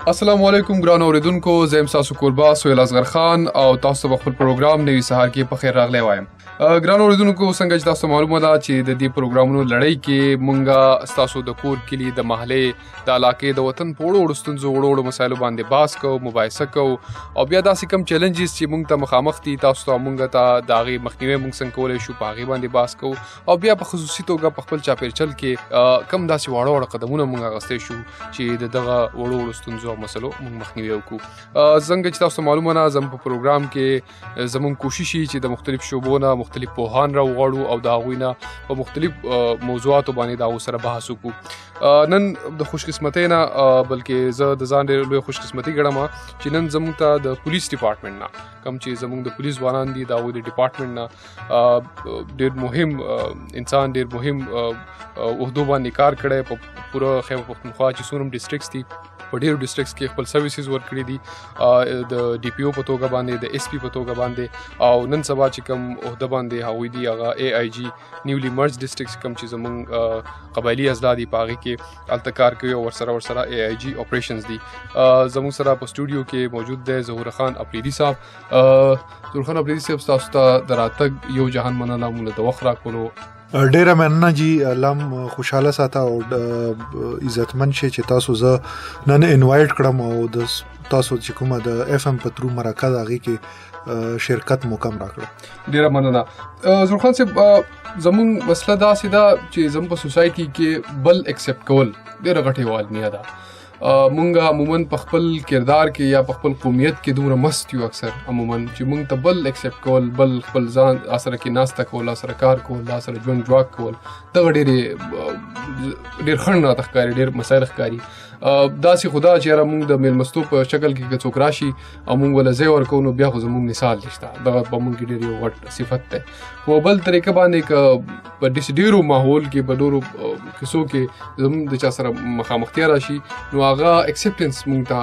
السلام علیکم ګران اوریدونکو، زه یم تاسو کوربه سهیل اصغر خان او تاسو په خپل پروګرام نوي سهار کې په خیر راغلی وایم. ګران اوریدونکو، څنګه چې تاسو معلومه ده چې د دې پروګرامونو لړۍ کې مونږه تاسو د کور کلی د محلې د علاقې د وطن په وړو ستونزو وړو مسایلو باندې باس کوو، مباحثه کوو او بیا داسې کم چیلنجز چې مونږ ته مخامخ دي تاسو ته مونږ ته د هغې مخنیوی مونږ څنګه کولی شو په هغې باندې باس کوو او بیا په خصوصي توګه په خپل چاپېرچل کې کم داسې واړه قدمونه مونږ اخیستی شو چې د دغه وړو ستونزو او مسلو مونږ مخنیوی وکړو. څنګه چې تاسو معلومه ده زموږ په پروګرام کې زموږ کوشش وي چې د مختلف شعبو نه مختلف پوهان راوغواړو او د هغوی نه په مختلف موضوعاتو باندې د هغو سره بحث وکړو. نن د خوشقسمتۍ نه بلکې زه د ځان ډېر لوی خوشقسمتي ګڼم چې نن زموږ ته د پولیس ډپارټمنټ نه کوم چې زموږ د پولیس ځوانان دي د هغوی د ډپارټمنټ نه ډېر مهم انسان ډېر مهم عهدو باندې کار کړی په پوره خیبر پښتونخوا چې څومره ډسټرکټس دي په ډېرو ډسټرکټس کې خپل سروسز ورکړي دي د ډي پی او په توګه باندې د ایس پي په توګه باندې او نن سبا چې کوم عهده باندې هغوی دي هغه اے آی جي نیولی مرج ډسټرکټس کوم چې زموږ قبایلي اضلاع دي په هغې کې هلته کار کوي او ورسره اے آی جي اپریشنز دي. زموږ سره په سټوډیو کې موجود دی ظهور خان اپریدي صاحب. ظهور خان اپریدي صاحب، تاسو ته د راتګ یو جهان مننه، موږ د وخت راکولو ډیره مننه جی. الله خوشحاله ساته او عزتمن شي چې تاسو زه نن انوایټ کړم او د تاسو چې کومه د اف ام په ترو مرکز هغې کې شرکت مو کم راکړه. ډیره مننه. ظهور خان صاحب، زموږ مسله داسې ده چې زموږ په سوسایټي کې بل ایکسپټ کول ډیره غټې والنیه ده. مونږ عموما په خپل کردار کې یا په خپل قومیت کې دومره مست یو اکثر عموما چې مونږ ته بل ایکسپټ کول، بل خپل ځان سره کې ناسته کول، سره کار کول، سره ژوند جواک کول دغه ډېر خنډ راته ښکاري، ډېر مسایل ښکاري. داسې خو دا چې یاره مونږ د میلمستو په شکل کې که څوک راشي او مونږ ورله ځای ورکوو نو بیا خو زمونږ مثال نشته، دغه په مونږ کې ډېر یو غټ صفت دی. خو بل طریقه باندې که په داسې ډېرو ماحول کې په ډېرو کیسو کې زمونږ د چا سره مخامختیا راشي نو هغه اکسپټنس مونږ ته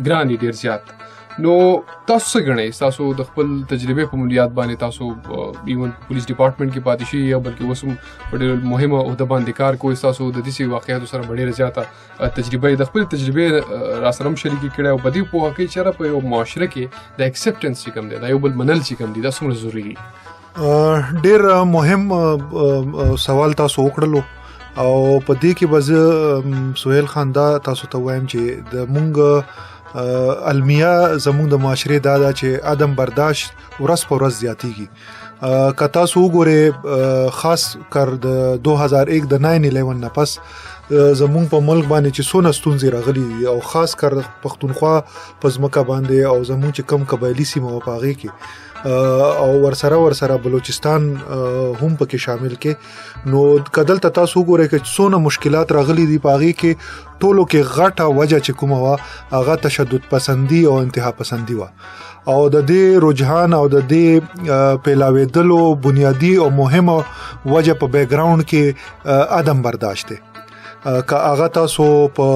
ګران دي ډېر زیات. نو تاسو څه ګڼئ؟ تاسو د خپل تجربې په بنیاد باندې تاسو ایون پولیس ډپارټمنټ کې پاتې شوي یا بلکې اوس هم په ډېر مهمه عهده باندې کار کوئ، تاسو د داسې واقعاتو سره په ډېره زیاته تجربه د خپل تجربې را سره هم شریکې کړی او په دې پوهه کوي چې یاره په یو معاشره کې د اکسپټنس چې کوم دی، دا یو بل منل چې کوم دي، دا څومره ضروري دي؟ ډېر مهم سوال تاسو وکړلو او په دې کې به زه سهیل خان دا تاسو ته وایم چې د مونږ المیه زمونږ د معاشرې دا ده چې عدم برداشت ورځ په ورځ زیاتیږي. که تاسو وګورئ خاص کر د 2001 د 9/11 نه پس زمونږ په ملک باندې چې څونه ستونزې راغلي دي او خاص کر پښتونخوا په ځمکه باندې او زمونږ چې کم قبایلي سیمه وه په هغې کې او ورسره بلوچستان هم پکې شامل کې، نو که دلته تاسو وګورئ که څونه مشکلات راغلي دي په هغې کې ټولو کې غټه وجه چې کومه وه هغه تشدد پسندي او انتها پسندي وه او د دې رجحان او د دې پیلاوېدلو بنیادی او مهمه وجه په بیک ګراوند کې عدم برداشت دی. که هغه تاسو په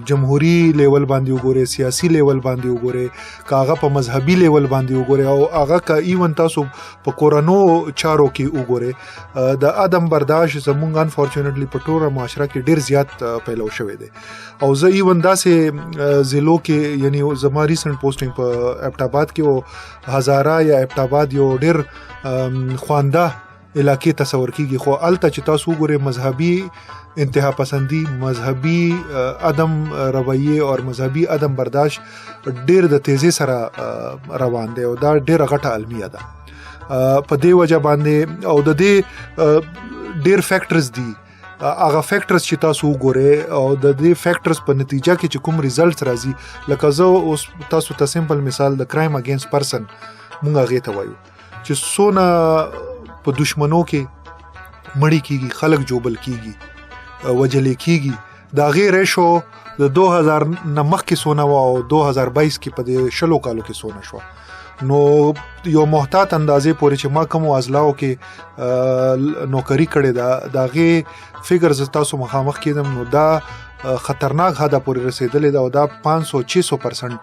جمهوری لیول باندې وګورئ، سیاسي لیول باندې وګورئ، که هغه په مذهبي لیول باندې وګورئ او هغه که ایون تاسو په کورنو چارو کې وګورئ، د عدم برداشت زمونږ انفارچونیټلی په ټوله معاشره کې ډېر زیات پیلو شوی دی. او زه ایون داسې ضلعو کې یعنی زما ریسنټ پوسټینګ په ابټاباد کې او هزاره یا ابټاباد یو ډېر خوانده علاقې تصور کیږي، خو هلته چې تاسو وګورئ مذهبي انتها پسندی، مذهبی عدم رویه او مذهبی عدم برداشت ډېر د تیزی سره روان دی او دا ډېره غټه المیه ده. په دې وجه باندې او د دې ډېر فیکټرز دي، هغه فیکټرز چې تاسو وګورئ او د دې فیکټرز په نتیجه کې چې کوم ریزلټس راځي، لکه زه اوس تاسو ته سمپل مثال د کرایم اگینست پرسن مونږ هغې ته وایو چې څونه په دشمنو کې مړی کیږي، خلک جوبل کیږي، وجلې کیږي، د هغې ریشو د 2000 نه مخکې څونه وه او 2022 کې په دې 20 کالو کې څونه شوه. نو یو محتاط اندازې پورې چې ما کومو اضلاعو کې نوکري کړې ده د هغې فګر زه تاسو مخامخ کېدم نو دا خطرناک حده پورې رسېدلې ده او دا 500-600%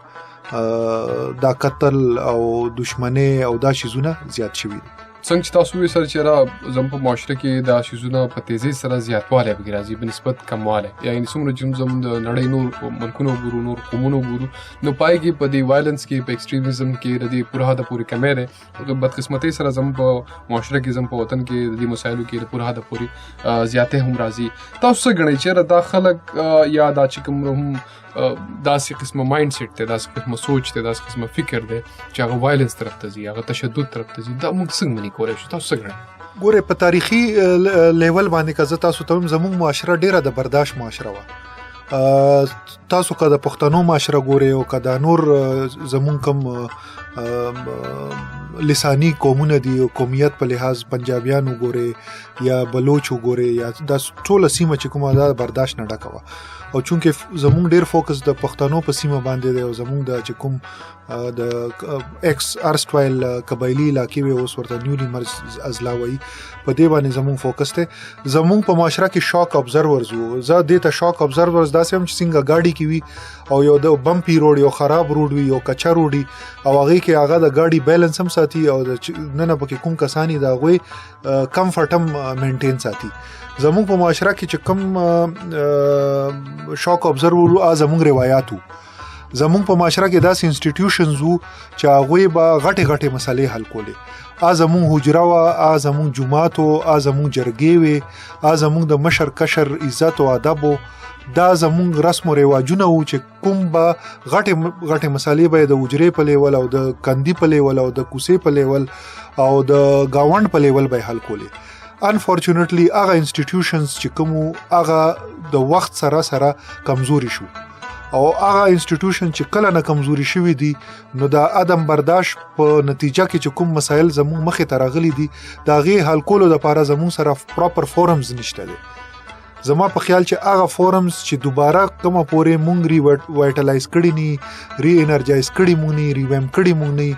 دا قتل او دشمنی او دا شیزونه زیات شوي دي. څنګه چې تاسو وایئ سر چې را زموږ په معاشره کې دا شیزونه په تیزۍ سره زیاتوالی پکې راځي په نسبت کموالی یعنې څومره چې زموږ د نړۍ نور ملکونه وګورو نور قومونه وګورو نو پای کې په دې وایلنس کې په ایکسټریمزم کې د دې پوره حده پورې کمی دی بدقسمتۍ سره زموږ په معاشره کې زموږ په وطن کې د دې مسایلو کې د پوره حده پورې زیاتې هم راځي تاسو څه ګڼئ چېرې دا خلک یا دا چې کوم هم داسې قسمه مایند سیټ دی داسې قسمه سوچ دی داسې قسمه فکر دی چې هغه وایلنس طرف ته ځي هغه تشدد طرف ته ځي دا موږ څنګه منې کولی شو تاسو څه ګڼئ ګورې په تاریخي لیول باندې که زه تاسو ته وایم زموږ معاشره ډیره د برداشت معاشره وه تاسو که د پښتنو معاشره ګورئ او که دا نور زموږ کوم لسانی قومونه دي قومیت په لحاظ پنجابیان وګورئ یا بلوچ وګورئ یا دا ټوله سیمه چې کومه دا برداشت نه ډکه وه او چونکې زموږ ډیر فوکس د پښتنو په سیمه باندې دی او زموږ د چې کوم د ایکس ارسټوایل قبایلي علاقې وي اوس ورته نیولي مرز اضلاع وایي په دې باندې زموږ فوکس دی زموږ په معاشره کې شاک ابزرورز وو زه دې ته شاک ابزرورز داسې هم چې څنګه ګاډي کې وي او یو د بمپي روډ یو خراب روډ وي یو کچا روډ وي او هغې کې هغه د ګاډي بیلنس هم ساتي او نن پکې کوم کسانی د هغوی کمفرټ هم مینټین ساتي زموږ په معاشره کې چې کوم شاک ابزرور زموږ روایات وو زموږ په معاشره کې داسې انسټیټیوشنز وو چې هغوی به غټې غټې مسلې حل کولې زموږ حجره وه زموږ جومات و زموږ جرګې وې زموږ د مشر کشر عزت او ادب و دا زموږ رسم و رواجونه وو چې کوم به غټې غټې مسلې به د حجرې په لیول او د کندي په لیول او د کوڅې په لیول او د ګاونډ په لیول به حل کولې انفورچونټلی هغه انسټیټیوشنز چې کوم هغه د وخت سره کمزوري شو او هغه انسټیټیوشن چې کله نه کمزوري شوي دي نو د عدم برداشت په نتیجه کې چې کوم مسایل زموږ مخې ته راغلي دي د هغې حل کولو لپاره زموږ سره پراپر فورمز نشته دی زما په خیال چې هغه فورمز چې دوباره کومه پورې مونږ وایټلایز کړي نی ری انرژایز کړي مونږ نی ریویم کړي مونږ نی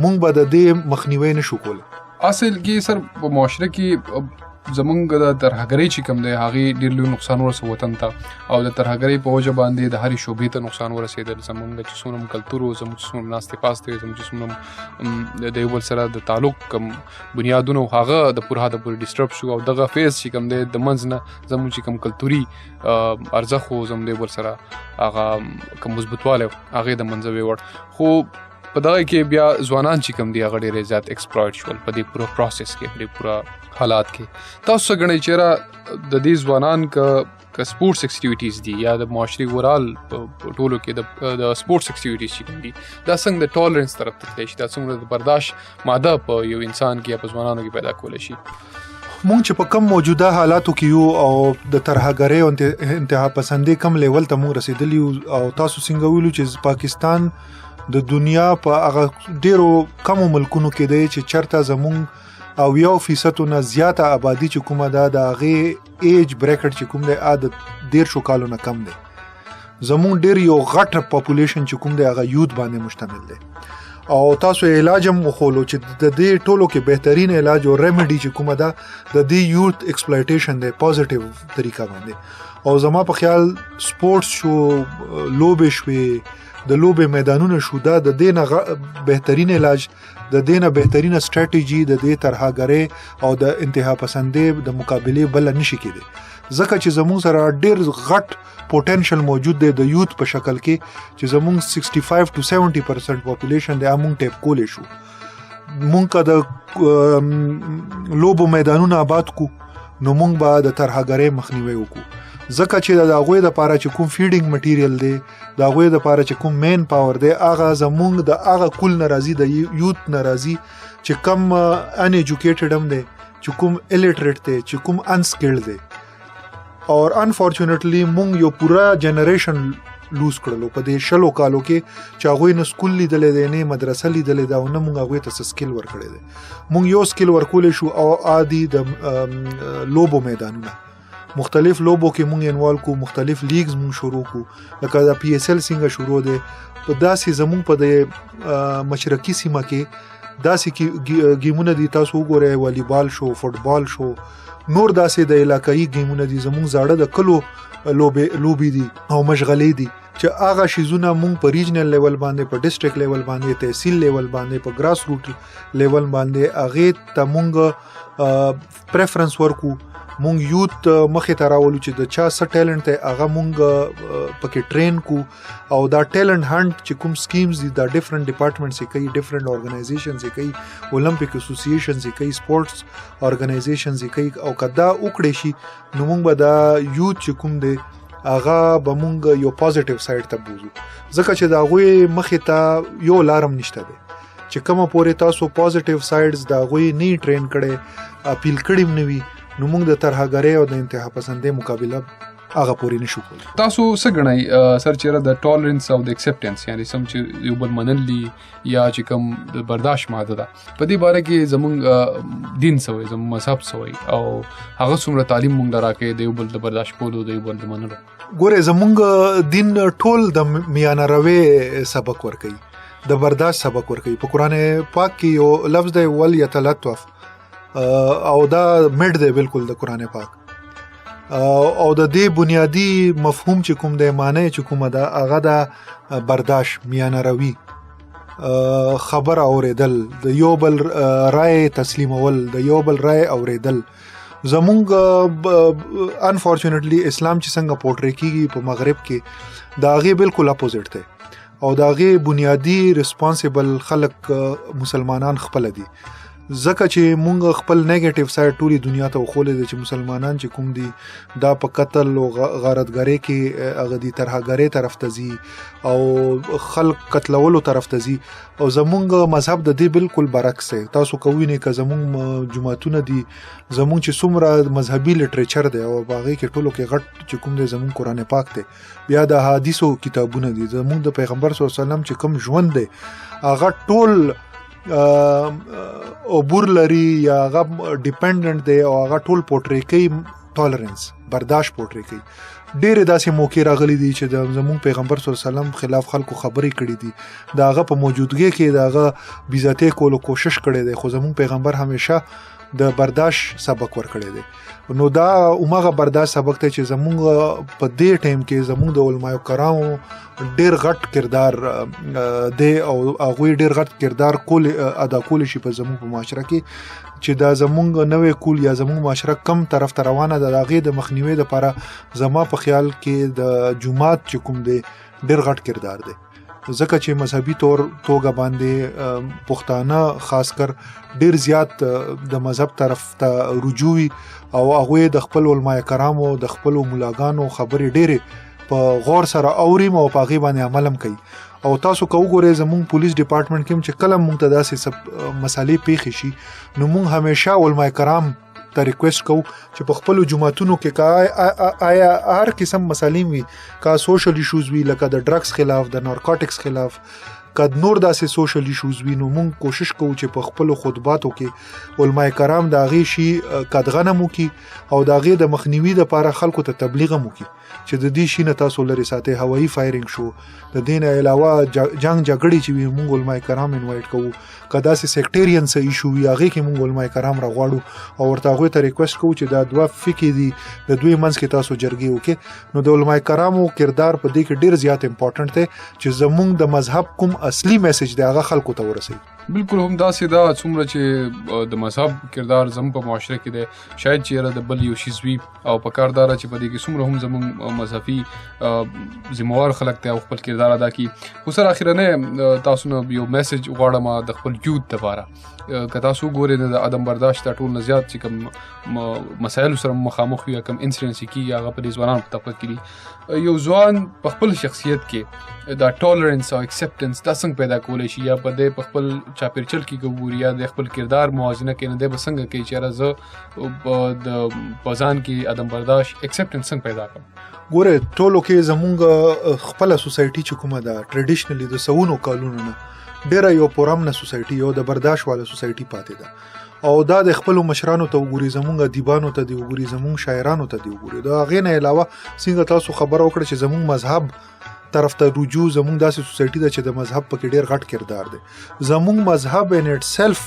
مونږ به د دې مخنیوي نشو کولی اصل کې سر په معاشره کې زمونږ د ترهګرۍ چې کوم دی هغې ډېر لوی نقصان ورسه وطن ته او د ترهګرۍ په وجه باندې د هرې شعبې ته نقصان ورسېدل زمونږ چې څومره کلتور و زمونږ چې څومره ناستې پاستې وې زمونږ چې څومره د یو بل سره د تعلق کم بنیادونه و هغه د پوره حده پورې ډسټرب شو او دغه فیز چې کوم دی د منځ نه زمونږ چې کوم کلتوري ارزښت و زمونږ د یو بل سره هغه کوم مثبتوالی هغې د منځه ویوړ خو په دغه کې بیا ځوانان چې کوم دي هغه ډېر زیات ایکسپلایټ شول په دې پوره پروسس کې په دې پوره حالات کې تاسو څه ګڼئ چېرې د دې ځوانان که سپورټس اکټیویټیز دي یا د معاشري اورال ټولو کې د سپورټس اکټیویټیز چې کوم دي دا څنګه د ټالرنس طرف ته تللی شي دا څومره د برداشت ماده په یو انسان کې یا په ځوانانو کې پیدا کولی شي مونږ چې په کم موجوده حالاتو کې یو او د ترهګرۍ او انتها پسندۍ کم لیول ته مونږ رسېدلي او تاسو څنګه ویلو چې پاکستان د دنیا په هغه ډیرو کمو ملکونو کې دی چې چرته زموږ 90% نه زیاته آبادی چې کومه ده د هغې ایج بریکټ چې کوم دی د 10 کالو نه کم دی زموږ ډیر یو غټ پاپولیشن چې کوم دی هغه یوت باندې مشتمل دی او تاسو علاج هم وخولو چې د دې ټولو کې بهترین علاج او ریمیډي چې کومه ده د دې یوت ایکسپلایټیشن دی پوزټیو طریقه باندې او زما په خیال سپورټس شو لوبې شوې د لوبې میدانونه شو دا د دې نه بهترین علاج د دې نه بهترینه سټریټیجي د دې ترهګرۍ او د انتها پسندۍ د مقابلې بل نشي کېدی ځکه چې زموږ سره ډېر غټ پوټنشل موجود دی د یوت په شکل کې چې زموږ 65 to 70% پاپولیشن دی موږ ټیپ کولی شو مونږ که د لوبو میدانونه آباد کو نو مونږ به د ترهګرۍ مخنیوی وکړو ځکه چې د هغوی دپاره چې کوم فیډینګ مټیریل دی د هغوی دپاره چې کوم مین پاور دی هغه زمونږ د هغه کل نه راځي د یوت نه راځي چې کم ان ایجوکیټډ هم دی چې کوم الیټریټ دی چې کوم انسکلډ دی اور انفورچونټلی مونږ یو پوره جنریشن لوز کړلو په دې 20 کالو کې چې هغوی نه سکول لیدلی دی نه مدرسه لیدلی ده او نه مونږ هغوی ته څه سکل ورکړی دی مونږ یو سکل ورکولی شو او عادي د لوبو میدانونه مختلف لوبو کې مونږ انوالو کو مختلف لیګز مونږ شروع کو لکه د PSL څنګه شروع دی په داسې زمونږ په د مشرقي سیمه کې داسې گیمونه دي تاسو وګورئ والیبال شو فوټبال شو نور داسې د علاقايي گیمونه دي زمونږ زاړه د کلو لوبې دي او مشغلې دي چې هغه شیزونه مونږ په ریجنل لیول باندې په ډیسټریکټ لیول باندې تحصیل لیول باندې په ګراس روټ لیول باندې هغه ته مونږ پریفرنس ورکو مونږ یوت مخې ته راولو چې د چا څه ټیلنټ دی هغه مونږ پکې ټرین کو او دا ټیلنټ هانټ چې کوم سکیمز دي دا ډیفرنٹ ډپارټمنټس یې کوي ډیفرنٹ اورګنایزیشنز یې کوي اولمپیک اسوسییشنز یې کوي سپورتس اورګنایزیشنز یې کوي او کدا وکړي شي نو مونږ به دا یوت چې کوم دی هغه به مونږ یو پوزټیو سایډ ته بوزو ځکه چې دا غوي مخې ته یو لارم نشته دی چې کومه پورې تاسو پوزټیو سایډز دا غوي نه ټرین کړي اپیل کړي نوي نو موږ د ترهګرۍ او د انتها پسندۍ مقابله هغه پورې نشو کولی. تاسو څه ګڼئ سر چیرې د ټالرنس او د اکسپټنس یعنی سم چې یو بل منلی یا چې کوم د برداشت ماده ده په دې باره کې زمونږ دین سوی زمونږ مذهب سوی او هغه څومره تعلیم مونږ راکې د یو بل د برداشت کولو د یو بل د منلو. ګوره زمونږ دین ټول د میانه روي سبق ورکوي د برداشت سبق ورکوي. په قرآن پاک کې یو لفظ دی ول یتلطف او دا مډ دی بالکل د قرآن پاک او د دې بنیادی مفهوم چې کوم دی معنی چې کومه ده هغه د برداشت میانه روي خبر اوریدل د یو بل رائے تسلیمول د یو بل رائے اوریدل. زمونږ انفورچونټلی اسلام چې څنګه پورټری کیږي په مغرب کې دا غي بالکل اپوزټ دی او دا غي بنیادی ریسپانسیبل خلک مسلمانان خپل دي ځکه چې مونږ خپل نیگیټیو سایډ ټولي دنیا ته وخولې دي چې مسلمانان چې کوم دي دا په قتل او غارتګری کې هغه دي ترهګری طرف ته ځي او خلک قتلولو طرف ته ځي او زمونږ مذهب د دې بالکل برعکس دی. تاسو کوی نه که زمونږ جماعتونه دي زمونږ چې څومره مذهبي لټریچر دی او باغې کې ټولو کې غټ چې کوم دی زمونږ قرآن پاک دی بیا د حدیثو کتابونه دي زمونږ د پیغمبر صلی الله علیه وسلم چې کوم ژوند دی هغه ټول او بور لري یا هغه ډیپندنٹ دی او هغه ټول پورټری کوي ټالرنس برداشت پورټری کوي. ډېر داسې موقع راغلي دي چې د زموږ پیغمبر صلی الله علیه وسلم خلاف خلکو خبرې کړې دي دا هغه په موجودګۍ کې دا هغه بیزاتې کولو کوشش کړي دي خو زموږ پیغمبر همیشه د برداشت سبق ورکړي دي. نو دا اومغه برداشت سبق ته چې زموږ په دې ټیم کې زموږ د علماء کرامو ډېر غټ کردار دی او هغوی ډېر غټ کردار ادا کولی شي په زموږ په معاشره کې چې دا زموږ نوې کول یا زموږ معاشره کم طرف ته روانه ده د هغې د مخنیوي دپاره زما په خیال کې د جومات چې کوم دی ډېر غټ کردار دی ځکه چې مذهبي توګه باندې پښتانه خاص کر ډېر زیات د مذهب طرف ته رجوع وي او هغوی د خپل علماء کرامو د خپلو ملاګانو خبرې ډېرې په غور سره اوریم او په هغې باندې عمل هم کوي. او تاسو که وګورئ زمونږ پولیس ډپارټمنټ کې چې کله مونږ ته داسې مسالې پیښې شي نو مونږ همیشه علماء کرام ته ریکویسټ کوو چې په خپلو جوماتونو کې آیا هر قسم مسالې وي که سوشل ایشوز وي لکه د ډرګس خلاف د نارکوټکس خلاف که نور داسې سوشل ایشوز وي نو مونږ کوشش کوو چې په خپلو خطباتو کې علماء کرام د هغې شي قدغنم وکړي او د هغې د مخنیوي دپاره خلکو ته تبلیغ هم وکړي چې د دې شي نه تاسو لرې ساتئ. هوایي فایرنګ شو د دې نه علاوه جنګ جګړې چې وي مونږ علماء کرام انوایټ کوو که داسې سیکټیرین څه ایشو وي هغې کې مونږ علماء کرام راغواړو او ورته هغوی ته ریکویسټ کوو چې دا دوه فقې دي د دوی منځ کې تاسو جرګې وکړئ. نو د علماء کرامو کردار په دې کې ډېر زیات امپورټنټ دی چې زمونږ د مذهب کوم اصلي میسج دی هغه خلکو ته ورسوي. بالکل هم داسې دا څومره چې د مذهب کردار زموږ په معاشره کې دی شاید چیرې د بل یو شیز وي او په کار دا چې په دې کې څومره هم زموږ مذهبي ذمہوار خلک دی او خپل کردار ادا کړي. خو سره اخرنه تاسو نه یو میسج غواړم د خپل یوت دپاره که تاسو ګورئ د عدم برداشت ټول نه زیات چې کوم مسایلو سره مخامخ وي یا کوم انسیډنټس کېږي هغه په دې ځوانانو په طبقه کې دي یو ځوان په خپل شخصیت کې دا ټالرنس او اکسپټنس دا څنګه پیدا کولی شي یا په دې په خپل چاپیرچل کې ګوري یا د خپل کردار موازنه کوي نو دی به څنګه کوي چې زه په ځان کې عدم برداشت اکسپټنس څنګه پیدا کړم. ګوره ټولو کې زمونږ خپله سوسایټي چې کومه ده ټریډیشنلی د سوونو کالونو نه ډېره یو پرامنه سوسایټي یو د برداشت والا سوسایټي پاتې ده او دا د خپلو مشرانو ته وګوري زمونږ ادیبانو ته دی وګوري زمونږ شاعرانو ته دی وګوري د هغې نه علاوه څنګه تاسو خبره وکړه چې زمونږ مذهب طرف ته رجوع زمونږ داسې سوسایټي ده چې د مذهب پکې ډیر غټ کردار دی. زمونږ مذهب ان اټ سیلف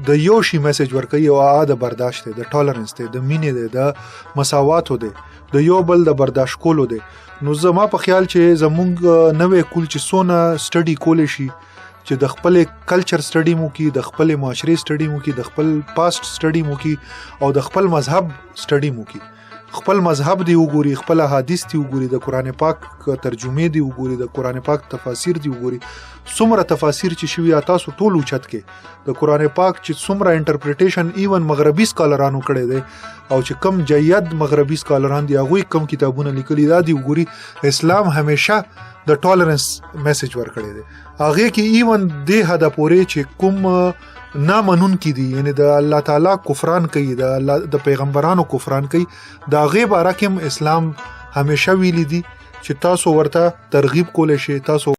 د یو شي میسج ورکوي او هغه د برداشت دی، د ټالرنس دی، د مینې دی، د مساواتو دی، د یو بل د برداشت کولو دی. نو زما په خیال چې زمونږ نوې کول چې څونه سټډي کولی شي چې د خپل کلچر سټډي مو کی، د خپل معاشري سټډي مو کی، د خپل پاست سټډي مو کی او د خپل مذهب سټډي مو کی. خپل مذهب دی وګوري، خپل حدیث دی وګوري، د قران پاک ترجمه دی وګوري، د قران پاک تفاسیر دی وګوري. څومره تفاسیر چې شوی تاسو ټول اوچت کې د قران پاک چې څومره انټرپریټیشن ایون مغربي سکالرانو کړي دي او چې کم جید مغربي سکالران دی هغه کم کتابونه لیکلي دی وګوري. اسلام همیشه د ټالرنس میسج ورکړي دی. هغه کې ایون د هدا پورې چې کوم نامنون کی دي، یعنی د الله تعالی کفران کوي، د الله د پیغمبرانو کفران کوي، دا غیب راکم اسلام همیشه ویلی دي چې تاسو ورته ترغیب کولای شئ، تاسو